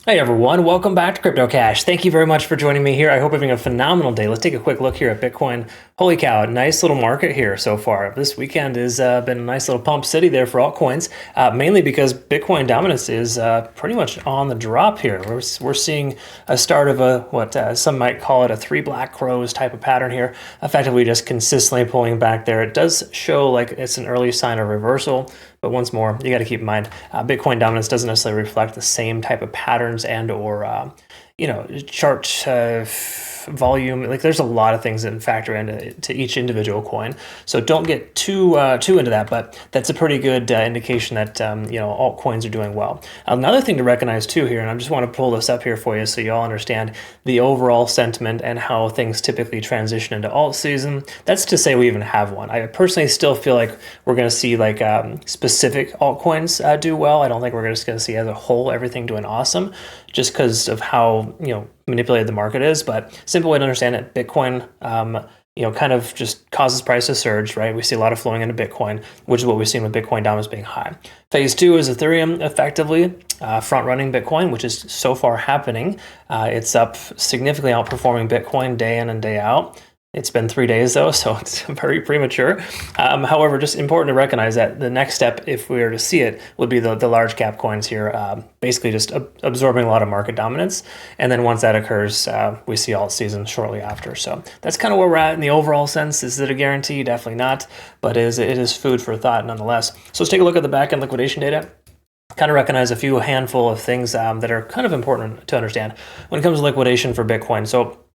Hey everyone, welcome back to Crypto Cash. Thank you very much for joining me here. I hope you're having a phenomenal day. Let's take a quick look here at Bitcoin. Holy cow, nice little market here so far. This weekend has been a nice little pump city there for altcoins, mainly because Bitcoin dominance is pretty much on the drop here. We're seeing a start of what some might call it a three black crows type of pattern here, effectively just consistently pulling back there. It does show like it's an early sign of reversal. But once more, you got to keep in mind, Bitcoin dominance doesn't necessarily reflect the same type of patterns and or chart volume. Like there's a lot of things that factor into each individual coin. So don't get too into that. But that's a pretty good indication that altcoins are doing well. Another thing to recognize too here, and I just want to pull this up here for you so you all understand the overall sentiment and how things typically transition into alt season. That's to say we even have one. I personally still feel like we're going to see like specific altcoins do well. I don't think we're just going to see as a whole everything doing awesome, just because of how manipulated the market is. But simple way to understand it, Bitcoin kind of just causes price to surge, right? We see a lot of flowing into Bitcoin, which is what we've seen with Bitcoin dominance being high. Phase two is Ethereum effectively front running Bitcoin, which is so far happening. It's up significantly outperforming Bitcoin day in and day out. It's been 3 days though, so it's very premature. However, just important to recognize that the next step, if we were to see it, would be the large cap coins here, basically just absorbing a lot of market dominance. And then once that occurs, we see alt season shortly after. So that's kind of where we're at in the overall sense. Is it a guarantee? Definitely not, but it is food for thought nonetheless. So let's take a look at the back end liquidation data. Kind of recognize a handful of things that are kind of important to understand when it comes to liquidation for Bitcoin. So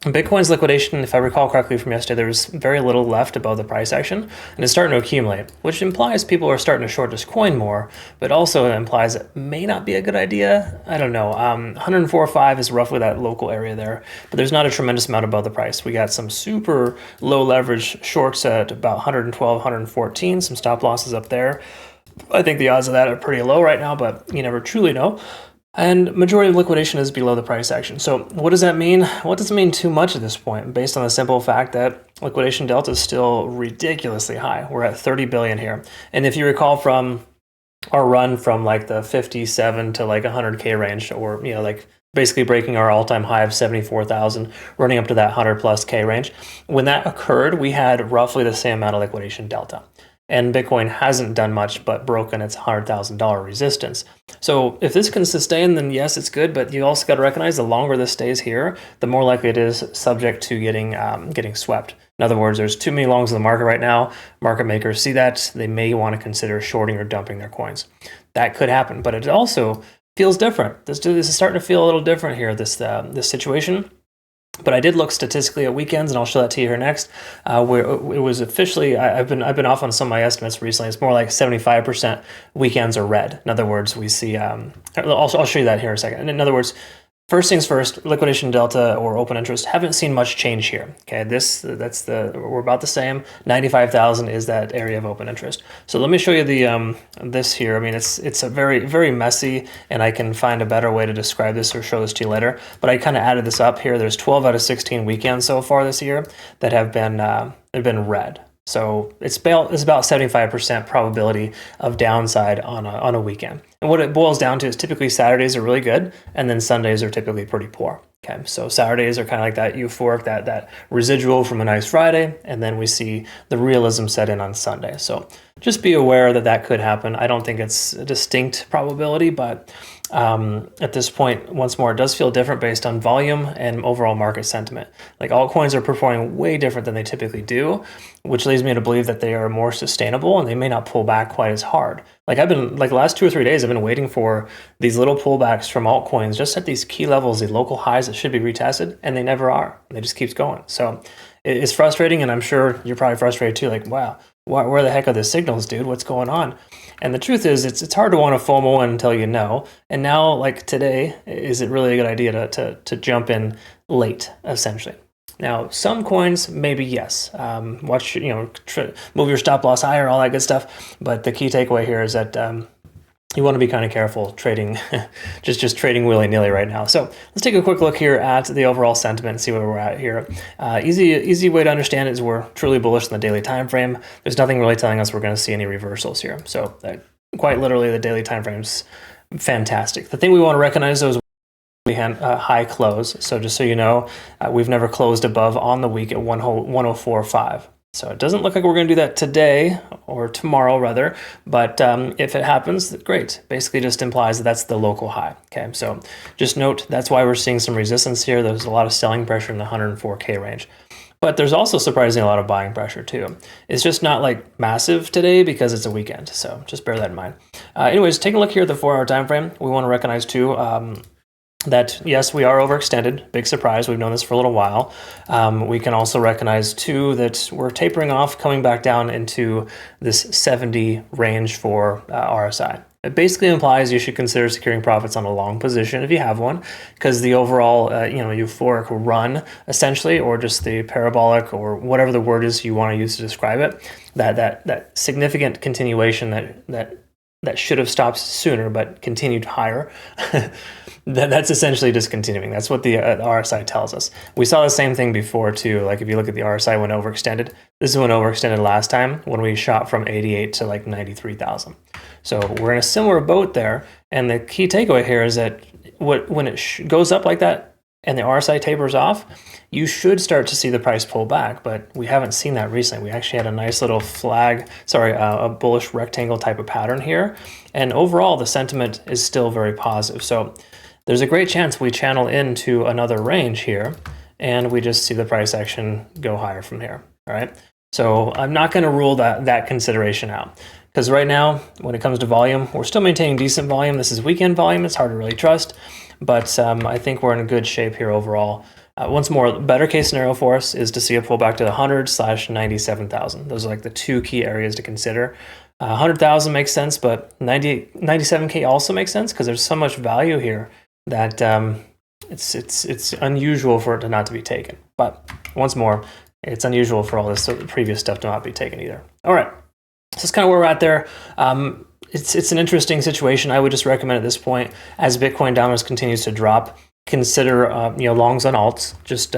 Bitcoin's liquidation, if I recall correctly from yesterday, there was very little left above the price action, and it's starting to accumulate, which implies people are starting to short this coin more, but also it implies it may not be a good idea. I don't know. 104.5 is roughly that local area there, but there's not a tremendous amount above the price. We got some super low leverage shorts at about 112, 114, some stop losses up there. I think the odds of that are pretty low right now, but you never truly know. And majority of liquidation is below the price action. So what does that mean? What doesn't mean too much at this point, based on the simple fact that liquidation delta is still ridiculously high. We're at 30 billion here. And if you recall from our run from like the 57 to like 100K range, or like basically breaking our all-time high of 74,000, running up to that 100 plus K range, when that occurred, we had roughly the same amount of liquidation delta. And Bitcoin hasn't done much but broken its $100,000 resistance. So if this can sustain, then yes, it's good. But you also got to recognize the longer this stays here, the more likely it is subject to getting swept. In other words, there's too many longs in the market right now. Market makers see that. They may want to consider shorting or dumping their coins. That could happen. But it also feels different. This is starting to feel a little different here, this situation. But I did look statistically at weekends, and I'll show that to you here next, where it was officially, I've been off on some of my estimates recently. It's more like 75% weekends are red. In other words, we see, I'll show you that here in a second. In other words, first things first, liquidation delta or open interest, haven't seen much change here. Okay, we're about the same. 95,000 is that area of open interest. So let me show you the this here. I mean, it's a very, very messy, and I can find a better way to describe this or show this to you later. But I kind of added this up here. There's 12 out of 16 weekends so far this year that have been red. So it's about 75% probability of downside on a weekend. And what it boils down to is typically Saturdays are really good, and then Sundays are typically pretty poor. Okay, so Saturdays are kind of like that euphoric, that residual from a nice Friday, and then we see the realism set in on Sunday. So just be aware that could happen. I don't think it's a distinct probability, but at this point, once more, it does feel different based on volume and overall market sentiment. Like altcoins are performing way different than they typically do, which leads me to believe that they are more sustainable and they may not pull back quite as hard. Like the last 2 or 3 days, I've been waiting for these little pullbacks from altcoins just at these key levels, the local highs that should be retested, and they never are. They just keeps going. So it's frustrating, and I'm sure you're probably frustrated too. Like, wow, where the heck are the signals, dude? What's going on? And the truth is, it's hard to want to FOMO until you know. And now, like today, is it really a good idea to jump in late, essentially? Now, some coins, maybe yes. Watch, move your stop loss higher, all that good stuff. But the key takeaway here is that you want to be kind of careful trading, just trading willy-nilly right now. So let's take a quick look here at the overall sentiment and see where we're at here. Easy way to understand it is we're truly bullish in the daily time frame. There's nothing really telling us we're going to see any reversals here. So quite literally, the daily time frame's fantastic. The thing we want to recognize though is high close. So just so you know, we've never closed above on the week at 104.5. So it doesn't look like we're going to do that today or tomorrow rather, but if it happens, great. Basically just implies that that's the local high. Okay, so just note that's why we're seeing some resistance here. There's a lot of selling pressure in the 104K range. But there's also surprisingly a lot of buying pressure too. It's just not like massive today because it's a weekend. So just bear that in mind. Anyways, take a look here at the 4-hour time frame. We want to recognize too that yes, we are overextended. Big surprise. We've known this for a little while. We can also recognize too that we're tapering off, coming back down into this 70 range for RSI. It basically implies you should consider securing profits on a long position if you have one, because the overall euphoric run essentially, or just the parabolic, or whatever the word is you want to use to describe it, that significant continuation that should have stopped sooner but continued higher, that's essentially discontinuing. That's what the RSI tells us. We saw the same thing before too. Like if you look at the RSI when overextended, this is when overextended last time when we shot from 88 to like 93,000. So we're in a similar boat there. And the key takeaway here is that when it goes up like that and the RSI tapers off, you should start to see the price pull back, but we haven't seen that recently. We actually had a nice little a bullish rectangle type of pattern here. And overall, the sentiment is still very positive. So there's a great chance we channel into another range here and we just see the price action go higher from here, all right? So I'm not gonna rule that consideration out, because right now, when it comes to volume, we're still maintaining decent volume. This is weekend volume, it's hard to really trust, but I think we're in good shape here overall. Once more, better case scenario for us is to see a pullback to the 100/97,000. Those are like the two key areas to consider. 100,000 makes sense, but 97K also makes sense because there's so much value here that it's unusual for it to not to be taken. But once more, it's unusual for all this previous stuff to not be taken either. All right, so that's kind of where we're at there. It's an interesting situation. I would just recommend at this point, as Bitcoin dominance continues to drop, consider longs on alts. Just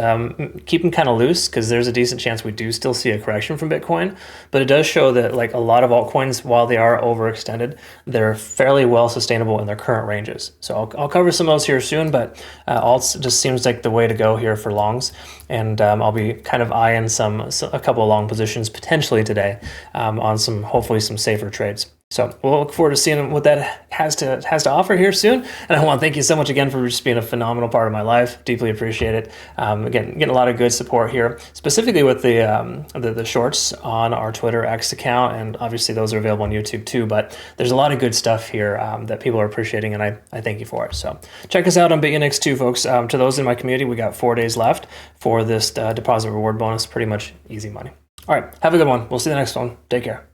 keep them kind of loose, because there's a decent chance we do still see a correction from Bitcoin. But it does show that like a lot of altcoins, while they are overextended, they're fairly well sustainable in their current ranges. So I'll cover some of those here soon, but alts just seems like the way to go here for longs. And I'll be kind of eyeing a couple of long positions potentially today on hopefully some safer trades. So we'll look forward to seeing what that has to offer here soon. And I want to thank you so much again for just being a phenomenal part of my life. Deeply appreciate it. Again, getting a lot of good support here, specifically with the shorts on our Twitter X account, and obviously those are available on YouTube too. But there's a lot of good stuff here that people are appreciating, and I thank you for it. So check us out on Bitunix too, folks. To those in my community, we got 4 days left for this deposit reward bonus. Pretty much easy money. All right, have a good one. We'll see you in the next one. Take care.